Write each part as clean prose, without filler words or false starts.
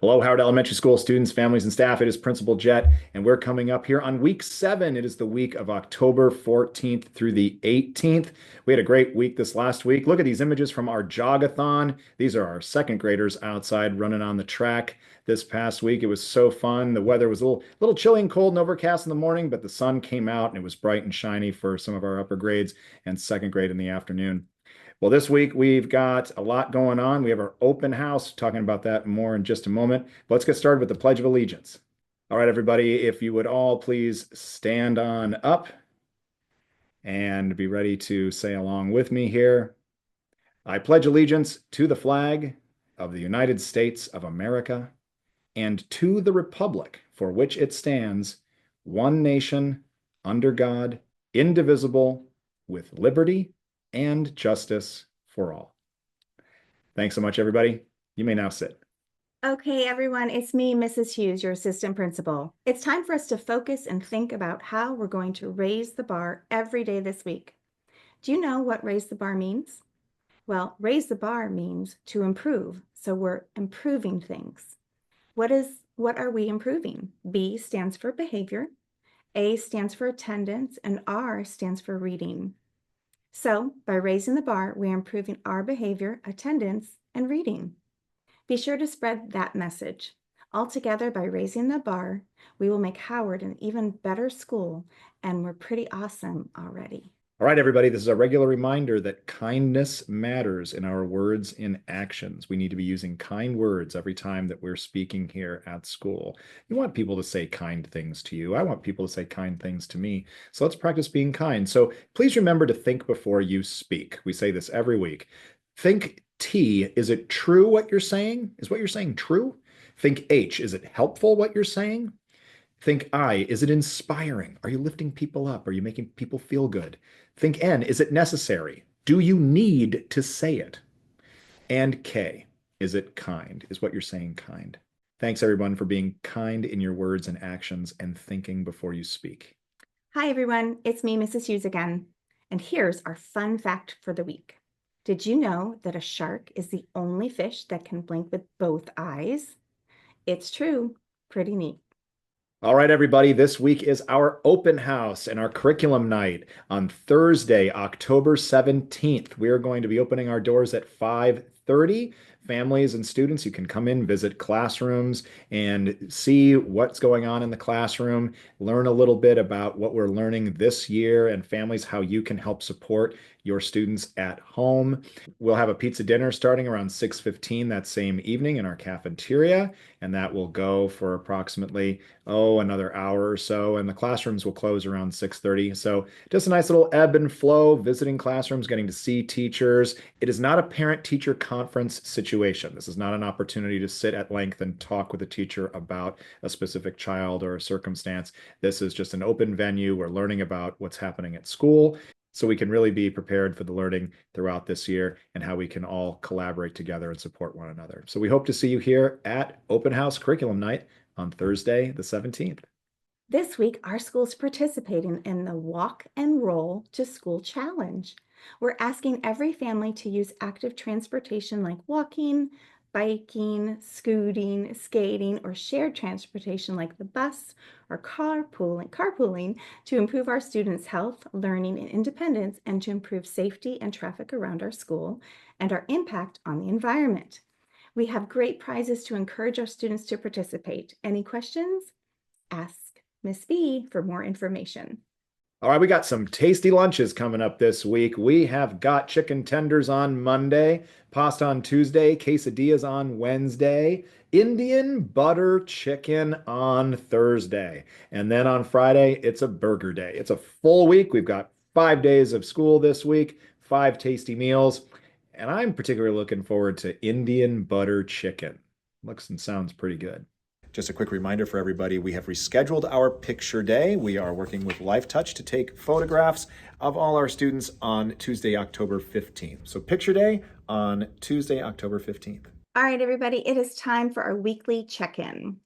Hello, Howard Elementary School students, families, and staff. It is Principal Jett, and we're coming up here on week 7. It is the week of October 14th through the 18th. We had a great week this last week. Look at these images from our jogathon. These are our second graders outside running on the track this past week. It was so fun. The weather was a little chilly and cold and overcast in the morning, but the sun came out and it was bright and shiny for some of our upper grades and second grade in the afternoon. Well, this week we've got a lot going on. We have our open house, talking about that more in just a moment. But let's get started with the Pledge of Allegiance. All right, everybody, if you would all please stand on up and be ready to say along with me here. I pledge allegiance to the flag of the United States of America and to the republic for which it stands, one nation, under God, indivisible, with liberty and justice for all. Thanks so much, everybody. You may now sit. Okay, everyone, it's me, Mrs. Hughes, your assistant principal. It's time for us to focus and think about how we're going to raise the bar every day this week. Do you know what raise the bar means? Well, raise the bar means to improve, so we're improving things. What are we improving? B stands for behavior, A stands for attendance, and R stands for reading. So, by raising the bar, we're improving our behavior, attendance, and reading. Be sure to spread that message. Altogether, by raising the bar, we will make Howard an even better school, and we're pretty awesome already. All right, everybody, this is a regular reminder that kindness matters in our words and actions. We need to be using kind words every time that we're speaking here at school. You want people to say kind things to you. I want people to say kind things to me. So let's practice being kind. So please remember to think before you speak. We say this every week. Think T, is it true what you're saying? Is what you're saying true? Think H, is it helpful what you're saying? Think I, is it inspiring? Are you lifting people up? Are you making people feel good? Think N, is it necessary? Do you need to say it? And K, is it kind? Is what you're saying kind? Thanks, everyone, for being kind in your words and actions and thinking before you speak. Hi, everyone. It's me, Mrs. Hughes again. And here's our fun fact for the week. Did you know that a shark is the only fish that can blink with both eyes? It's true. Pretty neat. All right, everybody, this week is our open house and our curriculum night on Thursday, October 17th. We are going to be opening our doors at 5:30. Families and students, you can come in, visit classrooms, and see what's going on in the classroom, learn a little bit about what we're learning this year, and families, how you can help support your students at home. We'll have a pizza dinner starting around 6:15 that same evening in our cafeteria, and that will go for approximately another hour or so, and the classrooms will close around 6:30. So just a nice little ebb and flow, visiting classrooms, getting to see teachers. It is not a parent-teacher conference situation. This is not an opportunity to sit at length and talk with a teacher about a specific child or a circumstance. This is just an open venue. We're learning about what's happening at school, so we can really be prepared for the learning throughout this year and how we can all collaborate together and support one another. So we hope to see you here at Open House Curriculum Night on Thursday, the 17th. This week, our school's participating in the Walk and Roll to School Challenge. We're asking every family to use active transportation like walking, biking, scooting, skating, or shared transportation like the bus or carpooling to improve our students' health, learning, and independence, and to improve safety and traffic around our school and our impact on the environment. We have great prizes to encourage our students to participate. Any questions? Ask Miss B for more information. All right, we got some tasty lunches coming up this week. We have got chicken tenders on Monday, pasta on Tuesday, quesadillas on Wednesday, Indian butter chicken on Thursday. And then on Friday, it's a burger day. It's a full week. We've got 5 days of school this week, 5 tasty meals. And I'm particularly looking forward to Indian butter chicken. Looks and sounds pretty good. Just a quick reminder for everybody, we have rescheduled our picture day. We are working with LifeTouch to take photographs of all our students on Tuesday, October 15th. So picture day on Tuesday, October 15th. All right, everybody, it is time for our weekly check-in.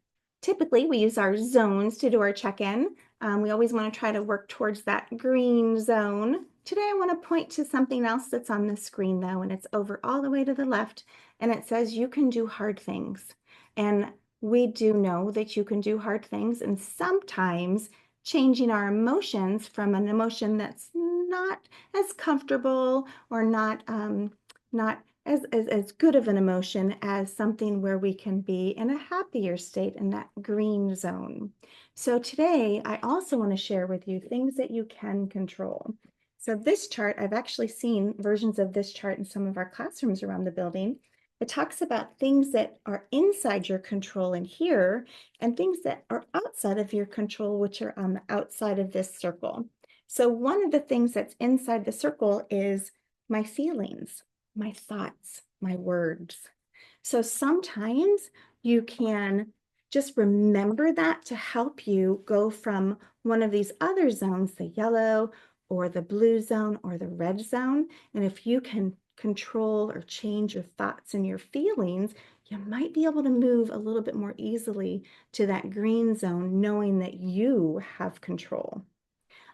Typically, we use our zones to do our check-in. We always want to try to work towards that green zone. Today, I want to point to something else that's on the screen, though, and it's over all the way to the left, and it says you can do hard things. And We do know that you can do hard things, and sometimes changing our emotions from an emotion that's not as comfortable or not as good of an emotion as something where we can be in a happier state in that green zone. So today, I also want to share with you things that you can control. So this chart, I've actually seen versions of this chart in some of our classrooms around the building. It talks about things that are inside your control in here and things that are outside of your control, which are on the outside of this circle. So one of the things that's inside the circle is my feelings, my thoughts, my words. So sometimes you can just remember that to help you go from one of these other zones, the yellow or the blue zone or the red zone. And if you can control or change your thoughts and your feelings, you might be able to move a little bit more easily to that green zone, knowing that you have control.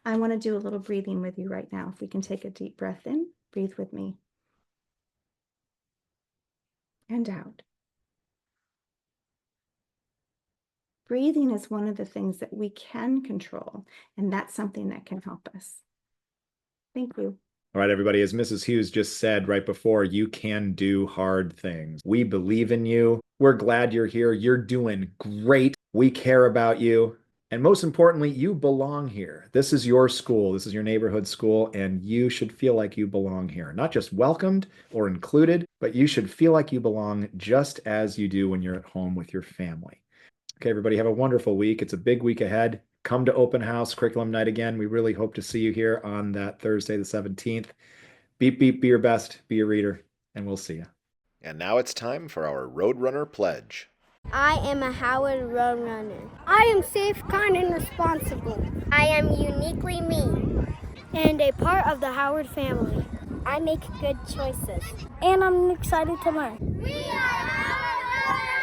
I want to do a little breathing with you right now. If we can take a deep breath in, breathe with me, and out. Breathing is one of the things that we can control, and that's something that can help us. Thank you. All right, everybody, as Mrs. Hughes just said right before, you can do hard things. We believe in you. We're glad you're here. You're doing great. We care about you. And most importantly, you belong here. This is your school. This is your neighborhood school, and you should feel like you belong here. Not just welcomed or included, but you should feel like you belong just as you do when you're at home with your family. Okay, everybody, have a wonderful week. It's a big week ahead. Come to open house curriculum night again. We really hope to see you here on that Thursday, the 17th. Beep, beep, be your best, be a reader, and we'll see you. And now it's time for our Roadrunner Pledge. I am a Howard Roadrunner. I am safe, kind, and responsible. I am uniquely me. And a part of the Howard family. I make good choices. And I'm excited to learn. We are Howard Roadrunners!